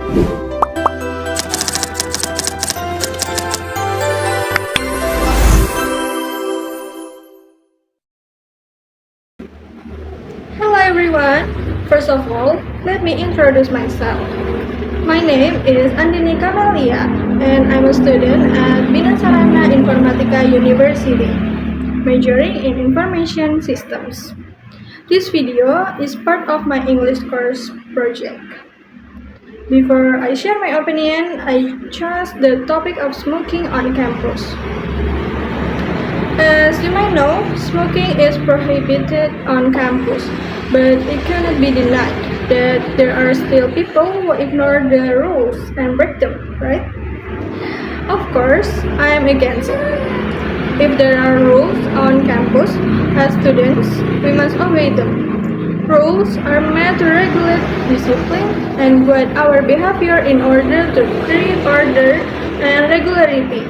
Hello everyone! First of all, let me introduce myself. My name is Andieni Camelia and I'm a student at Binasarana Informatika University, majoring in Information Systems. This video is part of my English course project. Before I share my opinion, I chose the topic of smoking on campus. As you might know, smoking is prohibited on campus, but it cannot be denied that there are still people who ignore the rules and break them, right? Of course, I am against it. If there are rules on campus, as students, we must obey them. Rules are meant to regulate discipline and guide our behavior in order to create order and regularity.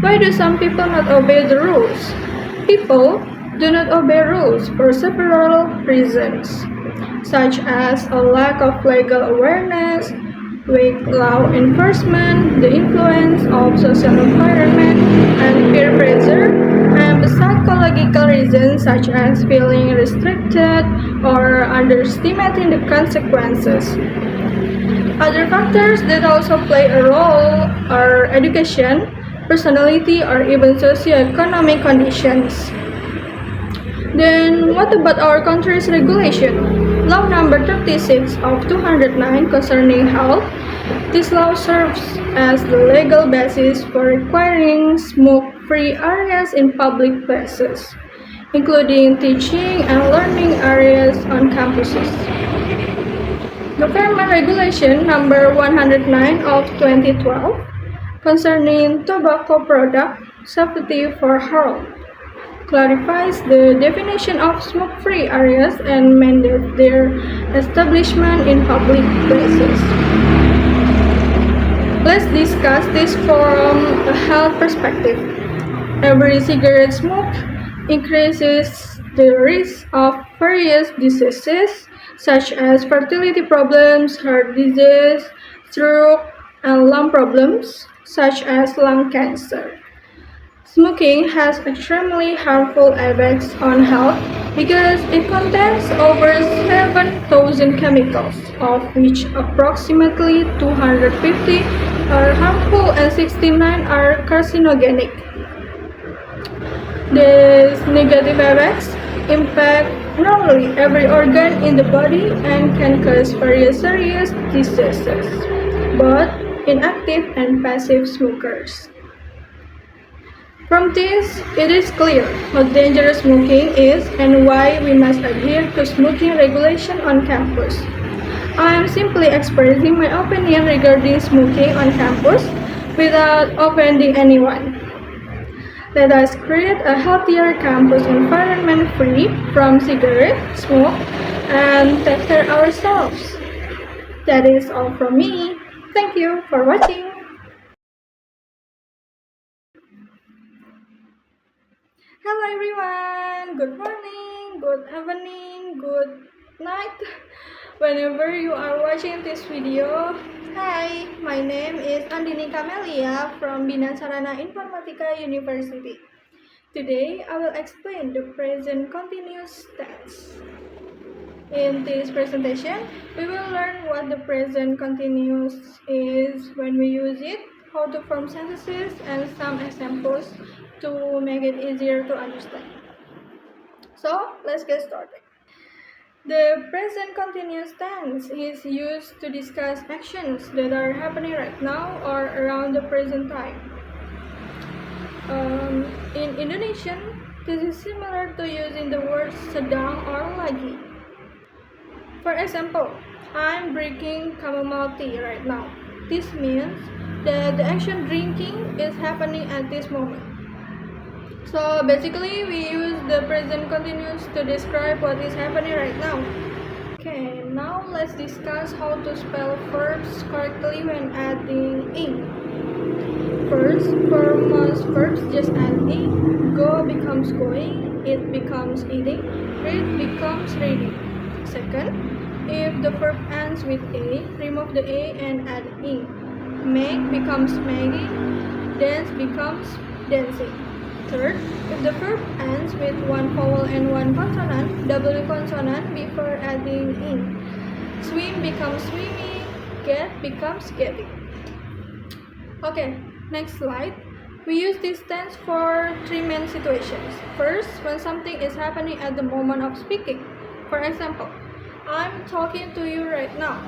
Why do some people not obey the rules? People do not obey rules for several reasons, such as a lack of legal awareness, weak law enforcement, the influence of social environment and peer pressure, and psychological reasons such as feeling restricted or underestimating the consequences. Other factors that also play a role are education, personality, or even socio-economic conditions. Then, what about our country's regulation? Law number 36 of 209 concerning health. This law serves as the legal basis for requiring smoke-free areas in public places, including teaching and learning areas on campuses. Government Regulation number 109 of 2012 concerning tobacco product safety for health clarifies the definition of smoke-free areas and mandates their establishment in public places. Let's discuss this from a health perspective. Every cigarette smoke increases the risk of various diseases such as fertility problems, heart disease, stroke, and lung problems such as lung cancer. Smoking has extremely harmful effects on health because it contains over 7,000 chemicals, of which approximately 250 are harmful and 69 are carcinogenic. These negative effects impact nearly every organ in the body and can cause various serious diseases, both in active and passive smokers. From this, it is clear how dangerous smoking is and why we must adhere to smoking regulation on campus. I am simply expressing my opinion regarding smoking on campus without offending anyone. Let us create a healthier campus environment free from cigarette smoke and take care of ourselves. That is all from me. Thank you for watching. Hello everyone, good morning, good evening, good night, whenever you are watching this video. Hi, my name is Andieni Camelia from Binasarana Informatika University. Today, I will explain the present continuous tense. In this presentation, we will learn what the present continuous is, when we use it, how to form sentences, and some examples to make it easier to understand. So, let's get started. The present continuous tense is used to discuss actions that are happening right now or around the present time. In Indonesian, this is similar to using the words sedang or lagi. For example, I'm drinking chamomile tea right now. This means that the action drinking is happening at this moment. So basically, we use the present continuous to describe what is happening right now. Okay, now let's discuss how to spell verbs correctly when adding ing. First, for most verbs, just add ing. Go becomes going, eat becomes eating, read becomes reading. Second, If the verb ends with a, remove the a and add ing. Make becomes making, dance becomes dancing. Third, if the verb ends with one vowel and one consonant, double the consonant before adding ing. Swim becomes swimming, get becomes getting. Okay, next slide. We use this tense for three main situations. First, when something is happening at the moment of speaking. For example, I'm talking to you right now.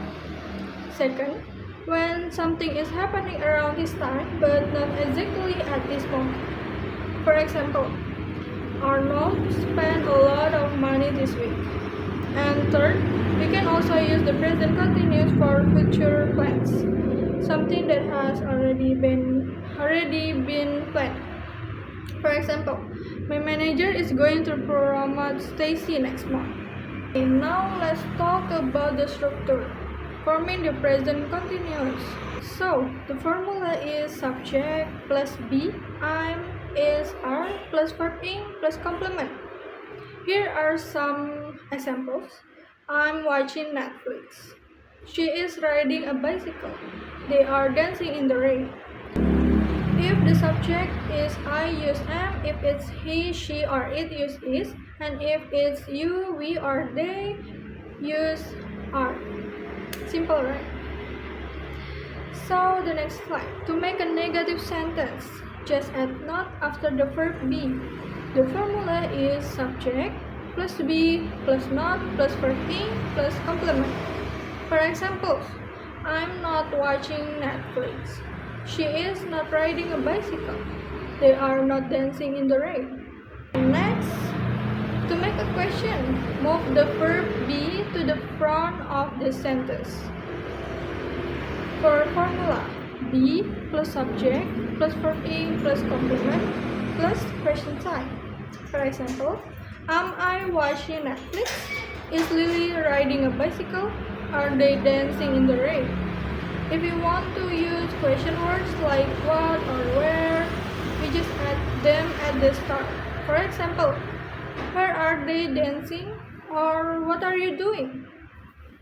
Second, when something is happening around this time but not exactly at this moment. For example, Arnold spent a lot of money this week. And third, we can also use the present continuous for future plans, something that has already been planned. For example, my manager is going to promote Stacy next month. Okay, now let's talk about the structure, forming the present continuous. So, the formula is subject plus be, I'm, is, are, plus verb ing, plus complement. Here are some examples. I'm watching Netflix. She is riding a bicycle. They are dancing in the rain. If the subject is I, use am. If it's he, she, or it, use is. And if it's you, we, or they, use are. Simple, right? So the next slide. To make a negative sentence, just add not after the verb be. The formula is subject plus be plus not plus verb ing plus complement. For examples, I'm not watching Netflix. She is not riding a bicycle. They are not dancing in the rain. Next, to make a question, move the verb be to the front of the sentence. For formula, be plus subject plus verb ing plus complement plus question sign. For example, am I watching Netflix? Is Lily riding a bicycle? Are they dancing in the rain? If you want to use question words like what or where, we just add them at the start. For example, where are they dancing? Or what are you doing?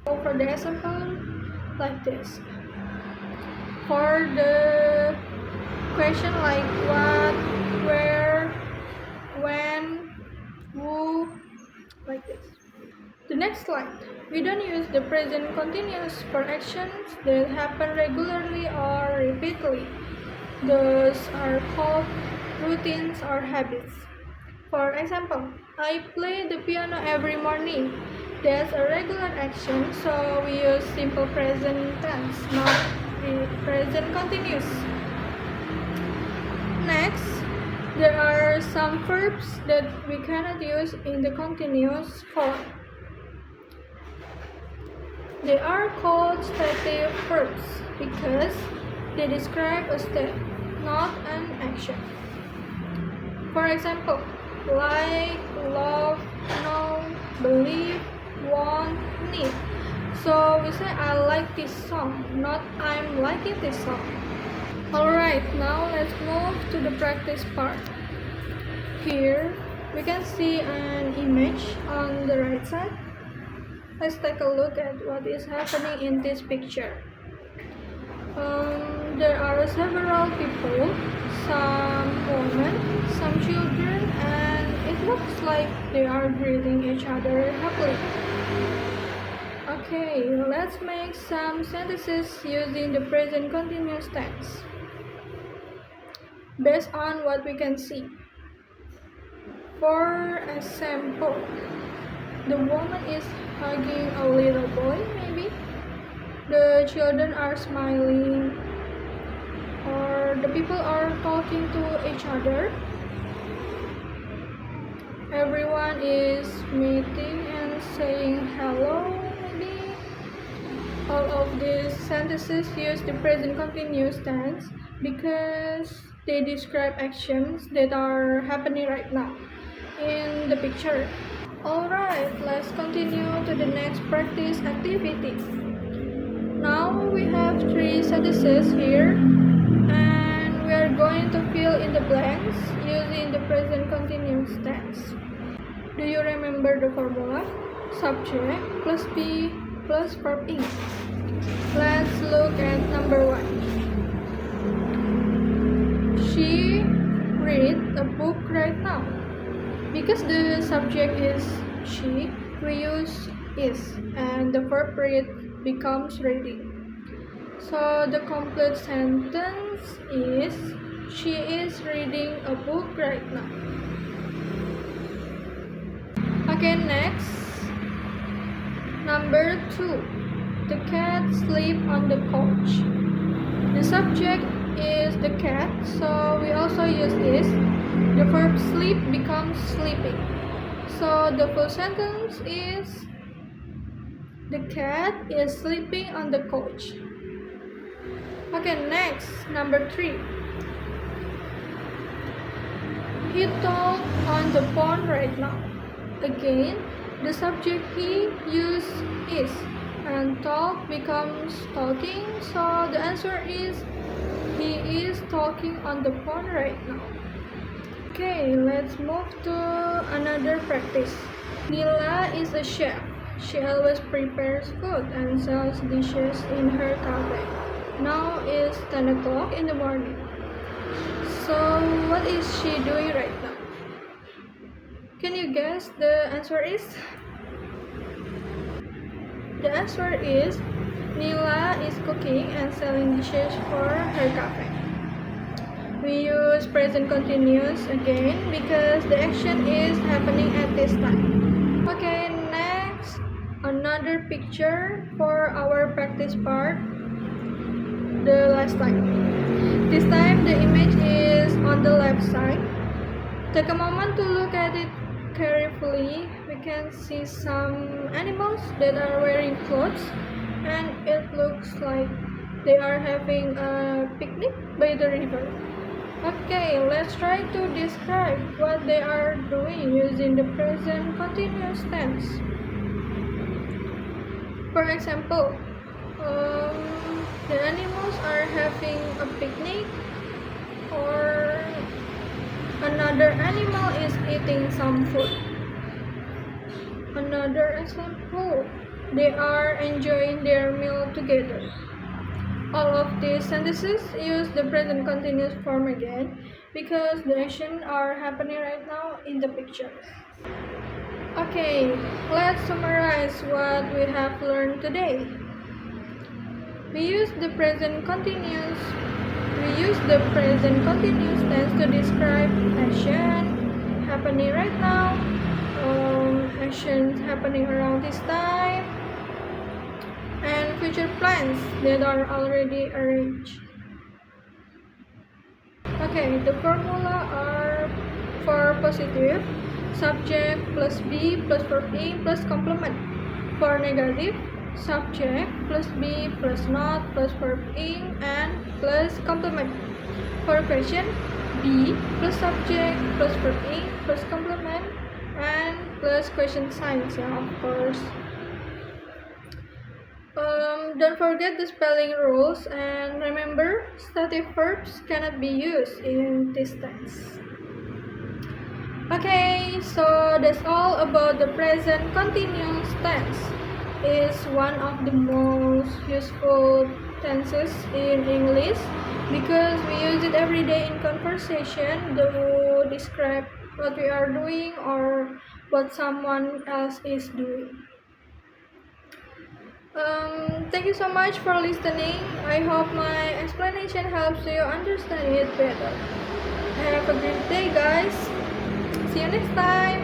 So for the example, like this. For the question like what, where, when, who, like this. The next slide. We don't use the present continuous for actions that happen regularly or repeatedly. Those are called routines or habits. For example, I play the piano every morning. That's a regular action, so we use simple present tense, not the present continuous. Next, there are some verbs that we cannot use in the continuous form. They are called stative verbs because they describe a state, not an action. For example, like, love, know, believe, want, need. So we say I like this song, not I'm liking this song. Alright, now let's move to the practice part. Here we can see an image on the right side. Let's take a look at what is happening in this picture. There are several people, some women, some children, and it looks like they are greeting each other happily. Okay, let's make some sentences using the present continuous tense based on what we can see. For example, the woman is hugging a little boy, maybe. The children are smiling, or the people are talking to each other. Everyone is meeting and saying hello, maybe. All of these sentences use the present continuous tense because they describe actions that are happening right now in the picture. Alright, let's continue to the next practice activity. Now we have 3 sentences here and we are going to fill in the blanks using the present continuous tense. Do you remember the formula? Subject plus be plus verb ing. Let's look at number 1. She read a book right now. Because the subject is she, we use is, and the verb read becomes reading. So the complete sentence is she is reading a book right now. Okay, next. Number 2. The cat sleep on the couch. The subject is the cat, so we also use is. The verb sleep becomes sleeping. So the full sentence is the cat is sleeping on the couch. Okay, next, number 3. He talk on the phone right now. Again, the subject he use is, and talk becomes talking, so the answer is he is talking on the phone right now. Okay, let's move to another practice. Nila is a chef. She always prepares food and sells dishes in her cafe. Now it's 10 o'clock in the morning. So what is she doing right now? Can you guess the answer is? The answer is Nila is cooking and selling dishes for her cafe. We use present continuous again because the action is happening at this time. Okay, next, another picture for our practice part. The last time. This time the image is on the left side. Take a moment to look at it carefully. We can see some animals that are wearing clothes, and it looks like they are having a picnic by the river. Okay, let's try to describe what they are doing using the present continuous tense. For example, the animals are having a picnic, or another animal is eating some food. Another example, they are enjoying their meal together. All of these sentences use the present continuous form again because the actions are happening right now in the picture. Okay, let's summarize what we have learned today. We use the present continuous tense to describe action happening right now, actions happening around this time, and future plans that are already arranged. Okay, the formula are for positive, subject plus be plus verb ing plus complement. For negative, subject plus be plus not plus verb ing and plus complement. For question, be plus subject plus verb ing plus complement and plus question signs, of course. Don't forget the spelling rules, and remember, stative verbs cannot be used in this tense. Okay, so that's all about the present continuous tense. It's one of the most useful tenses in English because we use it every day in conversation to describe what we are doing or what someone else is doing. Thank you so much for listening. I hope my explanation helps you understand it better. Have a great day, guys. See you next time.